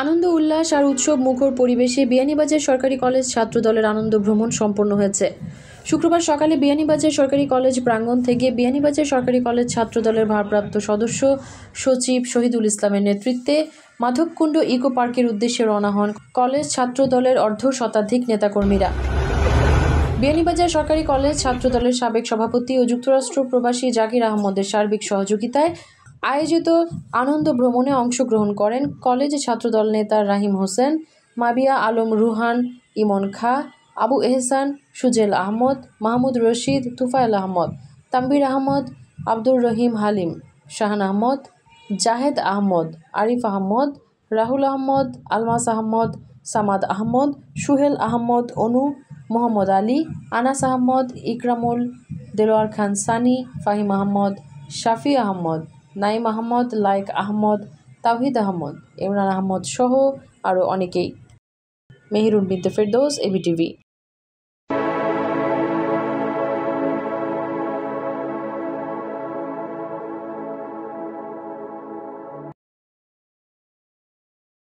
আনন্দ উল্লাস আর উৎসব মুখর পরিবেশে বিয়ানীবাজার সরকারি কলেজ ছাত্রদলের আনন্দ ভ্রমণ সম্পন্ন হয়েছে। শুক্রবার সকালে বিয়ানীবাজার সরকারি কলেজ প্রাঙ্গণ থেকে বিয়ানীবাজার সরকারি কলেজ ছাত্রদলের ভারপ্রাপ্ত সদস্য সচিব শহীদুল ইসলামের নেতৃত্বে মাধবকুণ্ড ইকো পার্কের উদ্দেশ্যে রওনা হন কলেজ ছাত্রদলের অর্ধ শতাধিক নেতাকর্মীরা। বিয়ানীবাজার সরকারি কলেজ ছাত্রদলের সাবেক সভাপতি ও যুক্তরাষ্ট্র প্রবাসী জাকির আহমদের সার্বিক সহযোগিতায় আয়োজিত আনন্দ ভ্রমণে অংশগ্রহণ করেন কলেজ ছাত্রদল নেতা রাহিম হোসেন, মাবিয়া আলম রুহান, ইমন খা, আবু এহসান, সুজেল আহমদ, মাহমুদ রশিদ, তুফাইল আহমদ, তাম্বির আহমদ, আব্দুর রহিম হালিম, শাহান আহমদ, জাহেদ আহমদ, আরিফ আহমদ, রাহুল আহমদ, আলমাস আহমদ, সামাদ আহমদ, সুহেল আহমদ অনু, মোহাম্মদ আলী, আনাস আহমদ, ইকরামুল, দেলোয়ার খান সানি, ফাহিম আহমদ, শাফি আহমদ, নাইম আহমদ, লাইক আহমদ, তাওহিদ আহমদ, ইমরান আহমদ সহ আরও অনেকেই। মেহেরুন বিনতে ফেরদৌস, এবিটিভি।